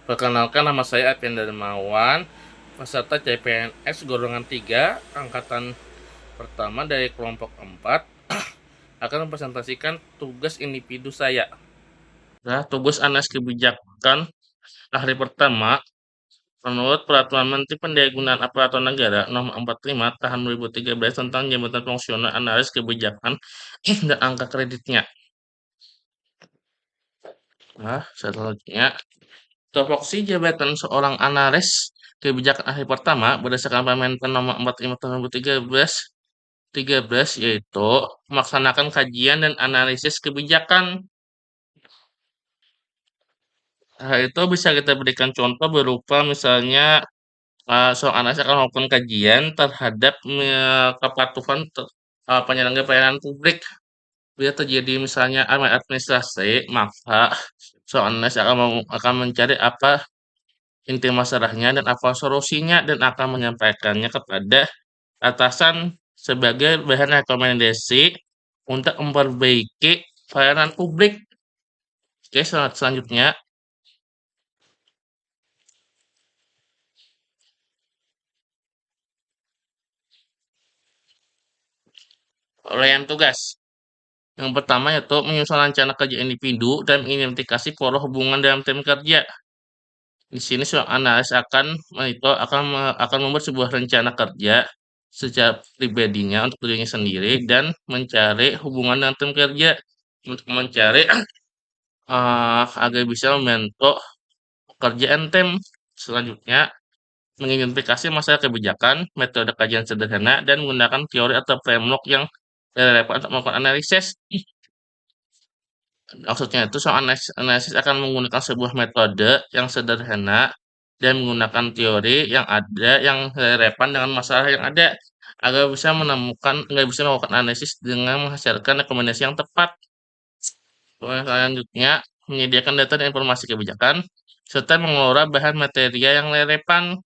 Perkenalkan, nama saya Alfian Darmawan, peserta CPNS golongan 3 angkatan pertama dari kelompok 4 akan mempresentasikan tugas individu saya. Nah, tugas anas kebijakan hari pertama menurut Peraturan Menteri Pendayagunaan Aparatur Negara Nomor 45 Tahun 2013 tentang jabatan fungsional analis kebijakan dan angka kreditnya. Nah, selanjutnya tupoksi jabatan seorang analis kebijakan akhir pertama berdasarkan Permen Nomor 45 Tahun 2013 yaitu melaksanakan kajian dan analisis kebijakan. Hal itu bisa kita berikan contoh berupa misalnya seorang analis akan melakukan kajian terhadap kepatuhan penyelenggara pelayanan publik. Bila terjadi misalnya administrasi, maka seorang analis akan mencari apa inti masalahnya dan apa solusinya dan akan menyampaikannya kepada atasan sebagai bahan rekomendasi untuk memperbaiki pelayanan publik. Oke, selanjutnya uraian tugas. Yang pertama yaitu menyusun rencana kerja individu dan mengidentifikasi pola hubungan dalam tim kerja. Di sini seorang analis akan membuat sebuah rencana kerja secara pribadinya untuk dirinya sendiri dan mencari hubungan dengan tim kerja untuk mencari agar bisa membentuk pekerjaan tim. Selanjutnya, mengidentifikasi masalah kebijakan, metode kajian sederhana, dan menggunakan teori atau framework yang relevan untuk melakukan analisis. Maksudnya itu soal analisis akan menggunakan sebuah metode yang sederhana dan menggunakan teori yang ada yang relevan dengan masalah yang ada agar bisa melakukan analisis dengan menghasilkan rekomendasi yang tepat. Selanjutnya, menyediakan data dan informasi kebijakan serta mengelola bahan materi yang relevan.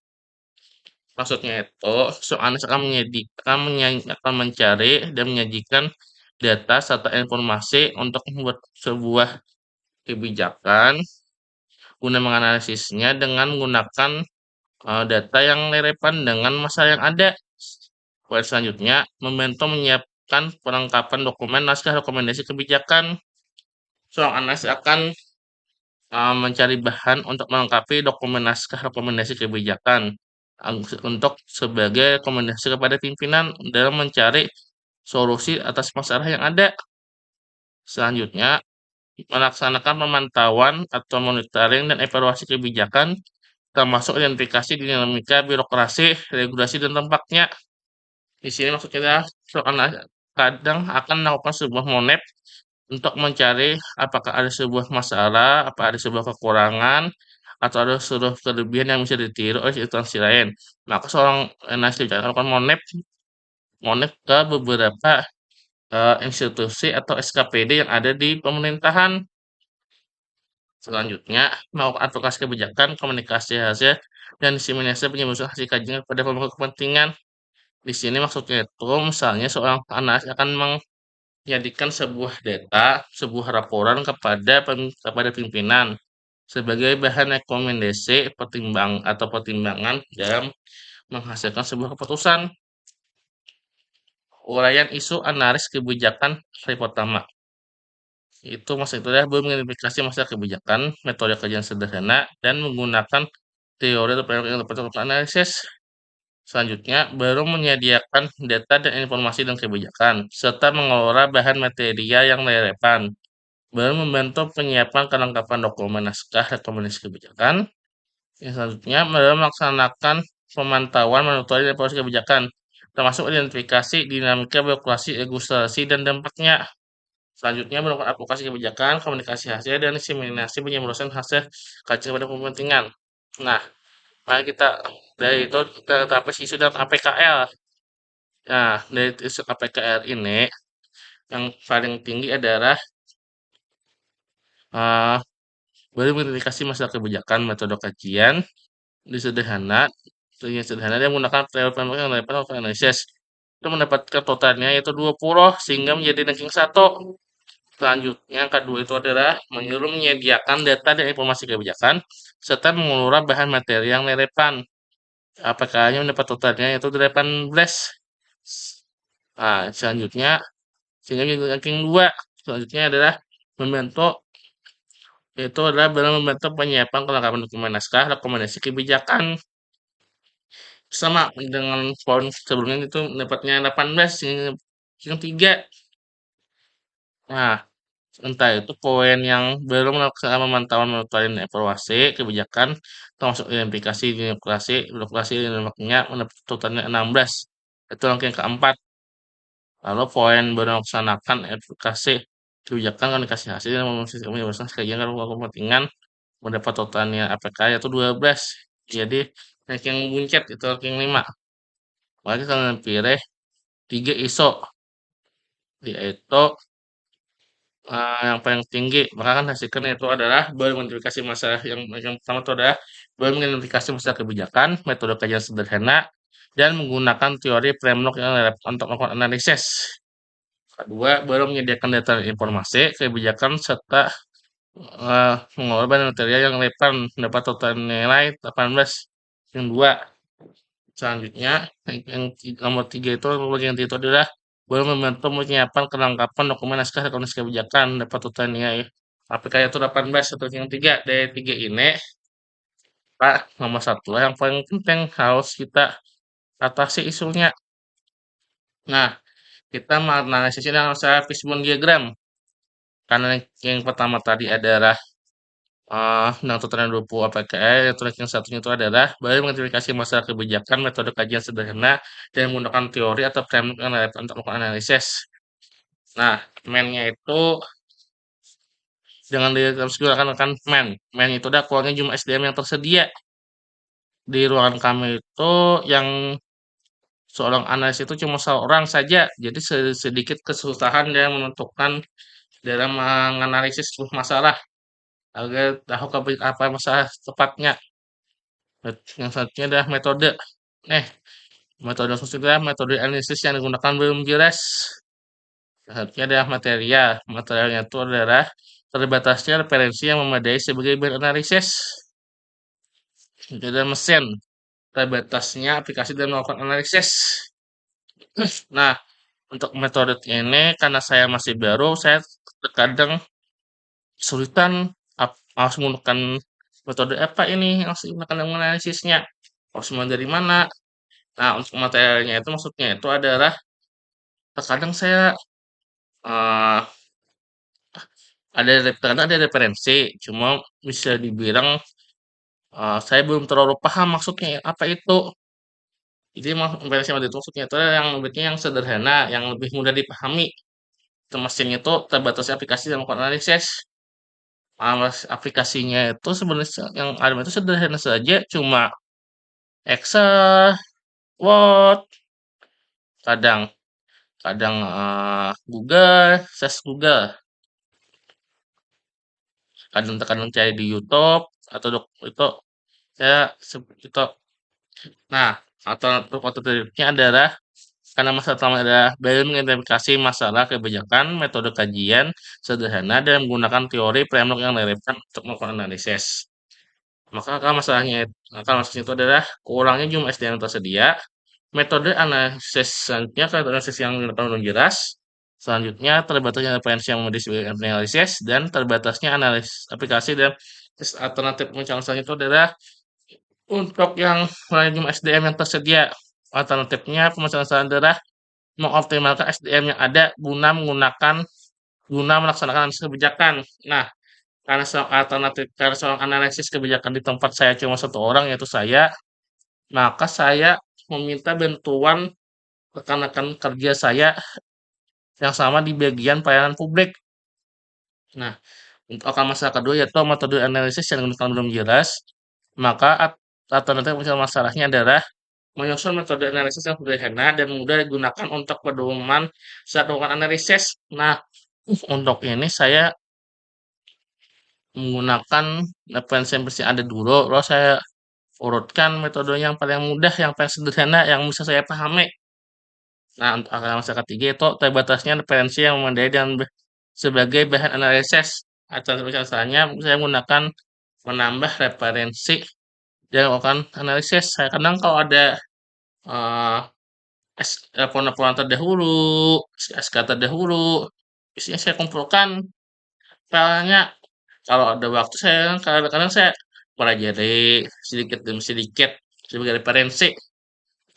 Maksudnya itu, soalnya akan mencari dan menyajikan data serta informasi untuk membuat sebuah kebijakan guna menganalisisnya dengan menggunakan data yang relevan dengan masalah yang ada. Poin selanjutnya, membantu menyiapkan perlengkapan dokumen naskah rekomendasi kebijakan. Seorang analis akan mencari bahan untuk melengkapi dokumen naskah rekomendasi kebijakan untuk sebagai rekomendasi kepada pimpinan dalam mencari solusi atas masalah yang ada. Selanjutnya, melaksanakan pemantauan atau monitoring dan evaluasi kebijakan, termasuk identifikasi dinamika birokrasi, regulasi, dan dampaknya. Di sini maksudnya adalah kadang akan melakukan sebuah monep untuk mencari apakah ada sebuah masalah, apa ada sebuah kekurangan, atau ada sebuah kelebihan yang bisa ditiru oleh instansi lain. Maka seorang analis kebijakan melakukan monep, monep ke beberapa institusi atau SKPD yang ada di pemerintahan. Selanjutnya, melakukan advokasi kebijakan, komunikasi hasil, dan diseminasi penyeluruhan hasil kajian kepada pemangku kepentingan. Di sini maksudnya itu, misalnya seorang analis akan menjadikan sebuah data, sebuah laporan kepada pimpinan sebagai bahan rekomendasi pertimbangan dalam menghasilkan sebuah keputusan. Uraian isu analis kebijakan hari pertama. Itu maksud itu adalah mengidentifikasi masalah kebijakan, metode kajian sederhana, dan menggunakan teori atau framework yang tepat untuk analisis. Selanjutnya, baru menyediakan data dan informasi dan kebijakan, serta mengelola bahan material yang relevan. Baru membantu penyiapan kelengkapan dokumen naskah rekomendasi kebijakan. Yang selanjutnya, baru melaksanakan pemantauan, monitoring, dan evaluasi kebijakan, termasuk identifikasi dinamika birokrasi, regulasi, dan dampaknya. Selanjutnya, melakukan advokasi kebijakan, komunikasi hasil, dan diseminasi penyelesaian hasil kajian pada kepentingan. Nah, mari dari itu kita terapkan isu dalam APKL. Nah, dari isu APKL ini yang paling tinggi adalah uh, mengidentifikasi masalah kebijakan, metode kajian, di sederhana, dan menggunakan teori framework yang dapat untuk analisis. Itu mendapatkan totalnya yaitu 20 sehingga menjadi ranking 1. Selanjutnya, kedua itu adalah menyuruh menyediakan data dan informasi kebijakan, serta mengelola bahan materi yang relevan. APK-nya mendapat totalnya yaitu 18. Nah, selanjutnya, sehingga menjadi ranking 2. Selanjutnya adalah membentuk, itu adalah dalam membentuk penyiapan kelengkapan dokumen naskah rekomendasi kebijakan. Sama dengan poin sebelumnya itu dapatnya 18, yang 3. Nah, entah itu poin yang belum melaksanakan pemantauan monitoring evaluasi kebijakan, termasuk identifikasi birokrasi dan waktunya mendapat totalnya 16. Itu ranking keempat. Lalu poin baru melaksanakan evaluasi kebijakan kan dikasih hasil dan menyelesaikan kajian kalau kepentingan mendapat totalnya APK yaitu 12. Jadi ranking buncit itu ranking 5. Lagi kalian pilih 3 ISO, yaitu yang paling tinggi. Maka kan hasilkan itu adalah baru mengidentifikasi masalah yang pertama itu adalah baru mengidentifikasi masalah kebijakan, metode kajian sederhana, dan menggunakan teori framework yang relevan untuk melakukan analisis. Kedua, baru menyediakan data dan informasi kebijakan serta mengolah bahan material yang relevan dapat total nilai 18. Yang dua, selanjutnya nomor 3 itu bagian itu adalah baru membantu menyiapkan kelengkapan dokumen naskah rekomendasi kebijakan dapat total nilai APK itu 18 atau yang 3. Dari 3 ini, Pak, nomor satu yang paling penting harus kita atasi isunya. Nah, kita menganalisisnya dengan cara fishbone diagram. Karena yang pertama tadi adalah yang totalnya 20 APK, terus yang satunya itu adalah baru mengidentifikasi masalah kebijakan, metode kajian sederhana, dan menggunakan teori atau framework yang relevan untuk melakukan analisis. Nah, main-nya itu dengan digunakan kan main. Main itu udah keluarnya jumlah SDM yang tersedia. Di ruangan kami itu yang seorang analis itu cuma seorang saja, jadi sedikit kesusahan dalam menentukan dalam menganalisis sebuah masalah agar tahu apa masalah tepatnya. Yang selanjutnya adalah metode. Eh, metode khususnya adalah metode analisis yang digunakan belum jelas. Selanjutnya adalah material. Materialnya itu adalah terbatasnya referensi yang memadai sebagai bahan analisis. Jadi mesin. Terbatasnya aplikasi dan melakukan analisis. Nah, untuk metode ini karena saya masih baru, saya terkadang kesulitan harus menggunakan metode apa ini yang harus digunakan dalam analisisnya. Harus mulai dari mana? Nah, untuk materialnya itu maksudnya itu adalah terkadang saya eh, terkadang ada referensi, cuma bisa dibilang saya belum terlalu paham maksudnya apa itu. Jadi referensi itu maksudnya itu yang lebihnya yang sederhana, yang lebih mudah dipahami. Mesin itu terbatas aplikasi dan melakukan analisis. Aplikasinya itu sebenarnya yang ada itu sederhana saja, cuma Excel, Word, kadang kadang Google, search Google, kadang-kadang cari di YouTube atau itu saya seperti itu. Nah, alternatifnya adalah karena masalah utama adalah baru mengidentifikasi masalah kebijakan, metode kajian sederhana dan menggunakan teori framework yang relevan untuk melakukan analisis. Maka masalahnya itu adalah kurangnya jumlah SDM yang tersedia, metode analisis selanjutnya metode analisis yang belum jelas, selanjutnya terbatasnya referensi yang sebagai analisis, dan terbatasnya analis aplikasi dan alternatif pemecahan selanjutnya itu adalah untuk yang jumlah SDM yang tersedia. Alternatifnya pemecahan adalah mengoptimalkan SDM yang ada guna melaksanakan analisis kebijakan. Nah, karena soal analisis kebijakan di tempat saya cuma satu orang yaitu saya, maka saya meminta bantuan rekan-rekan kerja saya yang sama di bagian pelayanan publik. Nah, untuk akan masalah kedua yaitu metode analisis yang digunakan belum jelas, maka alternatif masalahnya adalah menyusun metode analisis yang sederhana dan mudah digunakan untuk pedoman saat melakukan analisis. Nah, untuk ini saya menggunakan referensi yang ada dulu, lalu saya urutkan metode yang paling mudah, yang paling sederhana, yang bisa saya pahami. Nah, untuk masalah ketiga itu terbatasnya referensi yang memadai dan sebagai bahan analisis. Atau misalnya saya menggunakan menambah referensi dan melakukan analisis. Saya kadang kalau ada eh, laporan-laporan terdahulu, SK terdahulu, biasanya saya kumpulkan filenya. Kalau ada waktu saya kadang-kadang saya pelajari sedikit demi sedikit sebagai referensi.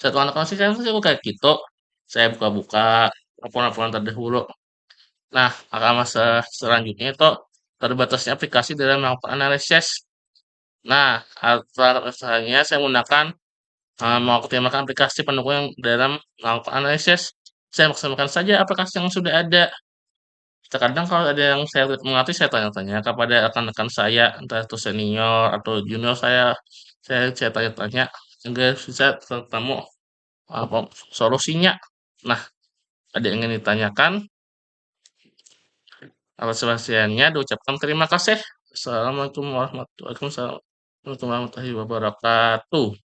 Satu anak konsisten saya buka gitu, saya buka-buka laporan-laporan terdahulu. Nah, selanjutnya itu terbatasnya aplikasi dalam melakukan analisis. Nah, alasannya saya menggunakan mengoptimalkan aplikasi pendukung yang dalam melakukan analisis. Saya maksimalkan saja aplikasi yang sudah ada. Terkadang kalau ada yang saya mengerti, saya tanya-tanya kepada rekan-rekan saya, entah itu senior atau junior saya. Saya tanya-tanya hingga bisa ketemu apa solusinya. Nah, ada yang ingin ditanyakan? Atas perhatiannya diucapkan terima kasih. Assalamualaikum warahmatullahi wabarakatuh.